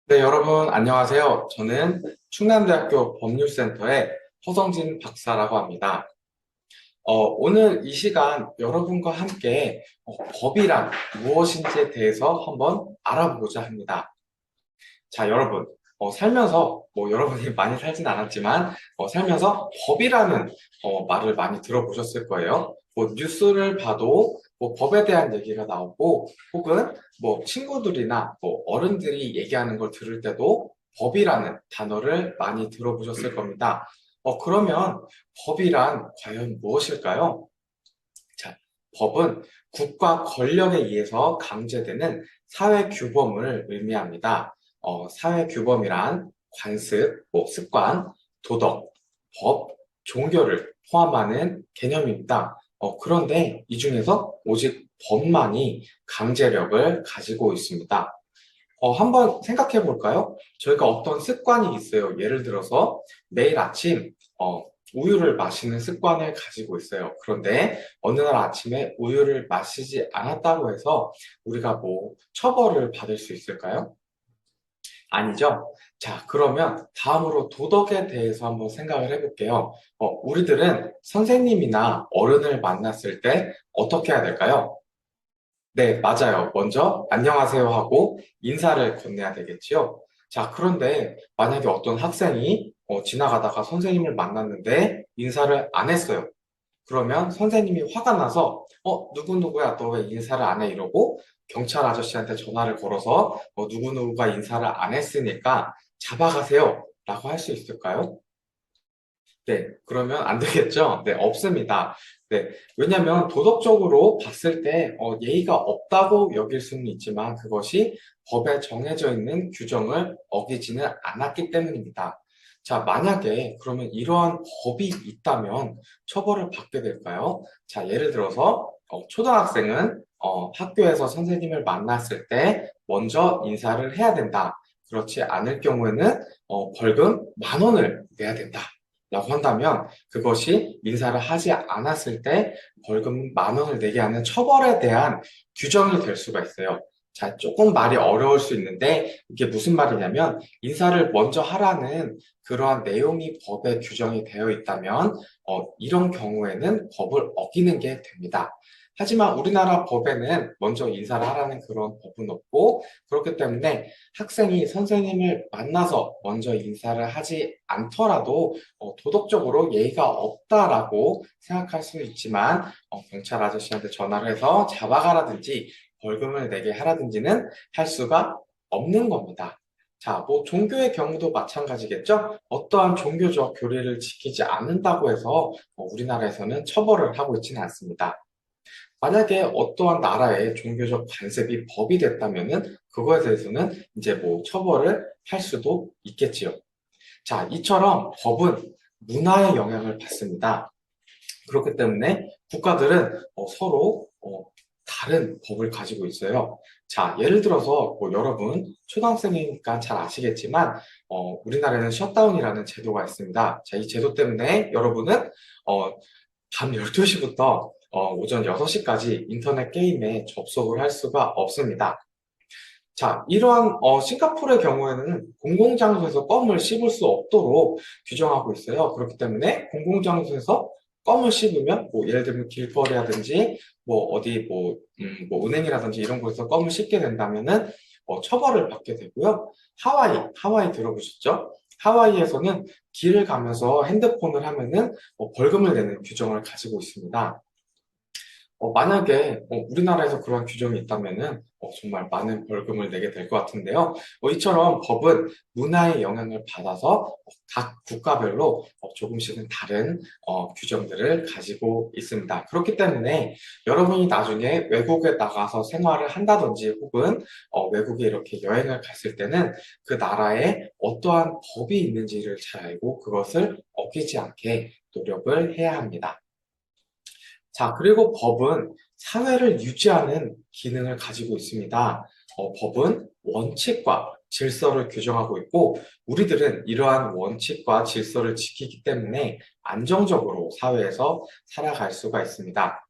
네, 여러분, 안녕하세요. 저는 충남대학교 법률센터의 허성진 박사라고 합니다. 오늘 이 시간 여러분과 함께 법이란 무엇인지에 대해서 한번 알아보고자 합니다. 자, 여러분, 살면서, 여러분이 많이 살진 않았지만, 살면서 법이라는 말을 많이 들어보셨을 거예요. 뭐, 뉴스를 봐도 법에 대한 얘기가 나오고, 혹은 친구들이나 어른들이 얘기하는 걸 들을 때도 법이라는 단어를 많이 들어보셨을 겁니다. 그러면 법이란 과연 무엇일까요? 자, 법은 국가 권력에 의해서 강제되는 사회 규범을 의미합니다. 사회 규범이란 관습, 습관, 도덕, 법, 종교를 포함하는 개념입니다. 그런데 이 중에서 오직 법만이 강제력을 가지고 있습니다. 한번 생각해 볼까요? 저희가 어떤 습관이 있어요. 예를 들어서 매일 아침 우유를 마시는 습관을 가지고 있어요. 그런데 어느 날 아침에 우유를 마시지 않았다고 해서 우리가 처벌을 받을 수 있을까요? 아니죠. 자, 그러면 다음으로 도덕에 대해서 한번 생각을 해볼게요. 우리들은 선생님이나 어른을 만났을 때 어떻게 해야 될까요? 네, 맞아요. 먼저 안녕하세요 하고 인사를 건네야 되겠지요. 자, 그런데 만약에 어떤 학생이 지나가다가 선생님을 만났는데 인사를 안 했어요. 그러면 선생님이 화가 나서 누구누구야 너 왜 인사를 안 해? 이러고 경찰 아저씨한테 전화를 걸어서 누구누구가 인사를 안 했으니까 잡아가세요 라고 할 수 있을까요? 네, 그러면 안 되겠죠? 네, 없습니다. 네, 왜냐면 도덕적으로 봤을 때 예의가 없다고 여길 수는 있지만 그것이 법에 정해져 있는 규정을 어기지는 않았기 때문입니다. 자, 만약에 그러면 이러한 법이 있다면 처벌을 받게 될까요? 자, 예를 들어서 초등학생은 학교에서 선생님을 만났을 때 먼저 인사를 해야 된다. 그렇지 않을 경우에는 벌금 10,000원을 내야 된다. 라고 한다면 그것이 인사를 하지 않았을 때 벌금 10,000원을 내게 하는 처벌에 대한 규정이 될 수가 있어요. 자, 조금 말이 어려울 수 있는데 이게 무슨 말이냐면 인사를 먼저 하라는 그러한 내용이 법에 규정이 되어 있다면 이런 경우에는 법을 어기는 게 됩니다. 하지만 우리나라 법에는 먼저 인사를 하라는 그런 법은 없고 그렇기 때문에 학생이 선생님을 만나서 먼저 인사를 하지 않더라도 도덕적으로 예의가 없다라고 생각할 수 있지만 경찰 아저씨한테 전화를 해서 잡아가라든지 벌금을 내게 하라든지는 할 수가 없는 겁니다. 자, 종교의 경우도 마찬가지겠죠? 어떠한 종교적 교리를 지키지 않는다고 해서 우리나라에서는 처벌을 하고 있지는 않습니다. 만약에 어떠한 나라의 종교적 관습이 법이 됐다면은 그거에 대해서는 이제 처벌을 할 수도 있겠지요. 자, 이처럼 법은 문화의 영향을 받습니다. 그렇기 때문에 국가들은 서로 다른 법을 가지고 있어요. 자, 예를 들어서 여러분 초등학생이니까 잘 아시겠지만 우리나라에는 셧다운이라는 제도가 있습니다. 자, 이 제도 때문에 여러분은 밤 12시부터 오전 6시까지 인터넷 게임에 접속을 할 수가 없습니다. 자, 이러한 싱가포르의 경우에는 공공장소에서 껌을 씹을 수 없도록 규정하고 있어요. 그렇기 때문에 공공장소에서 껌을 씹으면 예를 들면 길거리라든지 어디 은행이라든지 이런 곳에서 껌을 씹게 된다면은 처벌을 받게 되고요. 하와이 들어보셨죠? 하와이에서는 길을 가면서 핸드폰을 하면은 벌금을 내는 규정을 가지고 있습니다. 만약에 우리나라에서 그런 규정이 있다면은 정말 많은 벌금을 내게 될 것 같은데요. 이처럼 법은 문화의 영향을 받아서 각 국가별로 조금씩은 다른 규정들을 가지고 있습니다. 그렇기 때문에 여러분이 나중에 외국에 나가서 생활을 한다든지 혹은 외국에 이렇게 여행을 갔을 때는 그 나라에 어떠한 법이 있는지를 잘 알고 그것을 어기지 않게 노력을 해야 합니다. 자, 그리고 법은 사회를 유지하는 기능을 가지고 있습니다. 법은 원칙과 질서를 규정하고 있고, 우리들은 이러한 원칙과 질서를 지키기 때문에 안정적으로 사회에서 살아갈 수가 있습니다.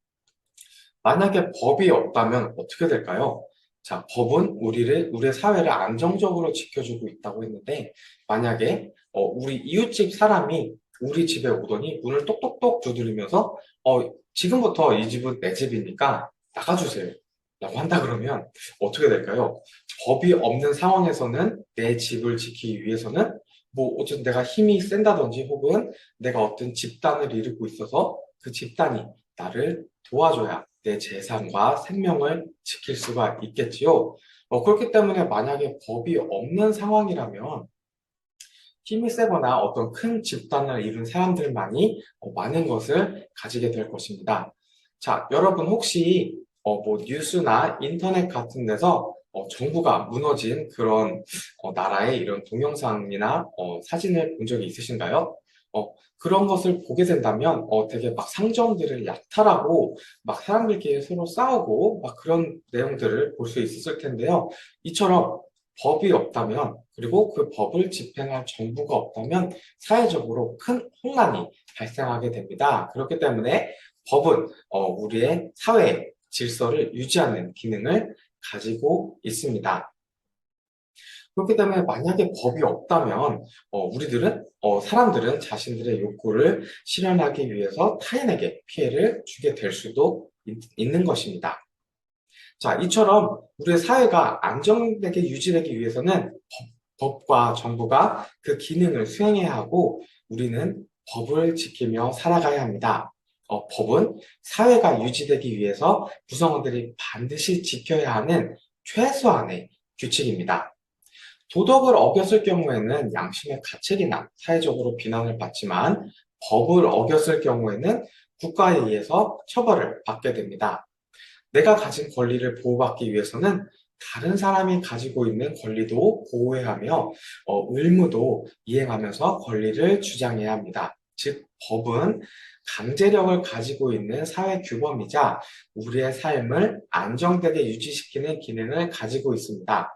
만약에 법이 없다면 어떻게 될까요? 자, 법은 우리의 사회를 안정적으로 지켜주고 있다고 했는데, 만약에, 우리 이웃집 사람이 우리 집에 오더니 문을 똑똑똑 두드리면서, 지금부터 이 집은 내 집이니까 나가주세요. 라고 한다 그러면 어떻게 될까요? 법이 없는 상황에서는 내 집을 지키기 위해서는 뭐 어쨌든 내가 힘이 센다든지 혹은 내가 어떤 집단을 이루고 있어서 그 집단이 나를 도와줘야 내 재산과 생명을 지킬 수가 있겠지요. 그렇기 때문에 만약에 법이 없는 상황이라면 힘이 세거나 어떤 큰 집단을 이룬 사람들만이 많은 것을 가지게 될 것입니다. 자, 여러분 혹시 뭐 뉴스나 인터넷 같은 데서 정부가 무너진 그런 나라의 이런 동영상이나 사진을 본 적이 있으신가요? 그런 것을 보게 된다면 되게 막 상점들을 약탈하고 막 사람들끼리 서로 싸우고 막 그런 내용들을 볼 수 있었을 텐데요. 이처럼 법이 없다면 그리고 그 법을 집행할 정부가 없다면 사회적으로 큰 혼란이 발생하게 됩니다. 그렇기 때문에 법은 우리의 사회 질서를 유지하는 기능을 가지고 있습니다. 그렇기 때문에 만약에 법이 없다면 사람들은 자신들의 욕구를 실현하기 위해서 타인에게 피해를 주게 될 수도 있는 것입니다. 자, 이처럼 우리의 사회가 안정되게 유지되기 위해서는 법과 정부가 그 기능을 수행해야 하고 우리는 법을 지키며 살아가야 합니다. 법은 사회가 유지되기 위해서 구성원들이 반드시 지켜야 하는 최소한의 규칙입니다. 도덕을 어겼을 경우에는 양심의 가책이나 사회적으로 비난을 받지만 법을 어겼을 경우에는 국가에 의해서 처벌을 받게 됩니다. 내가 가진 권리를 보호받기 위해서는 다른 사람이 가지고 있는 권리도 보호해야 하며 의무도 이행하면서 권리를 주장해야 합니다. 즉, 법은 강제력을 가지고 있는 사회 규범이자 우리의 삶을 안정되게 유지시키는 기능을 가지고 있습니다.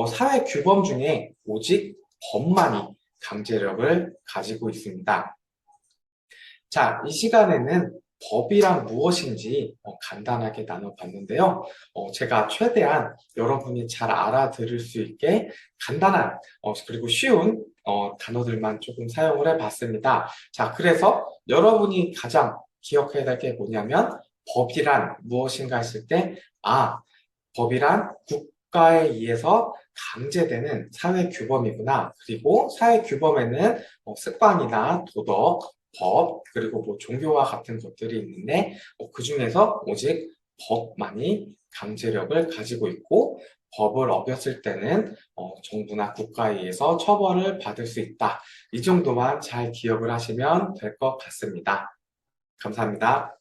사회 규범 중에 오직 법만이 강제력을 가지고 있습니다. 자, 이 시간에는 법이란 무엇인지 간단하게 나눠봤는데요. 제가 최대한 여러분이 잘 알아들을 수 있게 간단한 그리고 쉬운 단어들만 조금 사용을 해봤습니다. 자, 그래서 여러분이 가장 기억해야 될 게 뭐냐면 법이란 무엇인가 했을 때 법이란 국가에 의해서 강제되는 사회 규범이구나. 그리고 사회 규범에는 습관이나 도덕, 법, 그리고 뭐 종교와 같은 것들이 있는데 그 중에서 오직 법만이 강제력을 가지고 있고 법을 어겼을 때는 정부나 국가에 의해서 처벌을 받을 수 있다. 이 정도만 잘 기억을 하시면 될 것 같습니다. 감사합니다.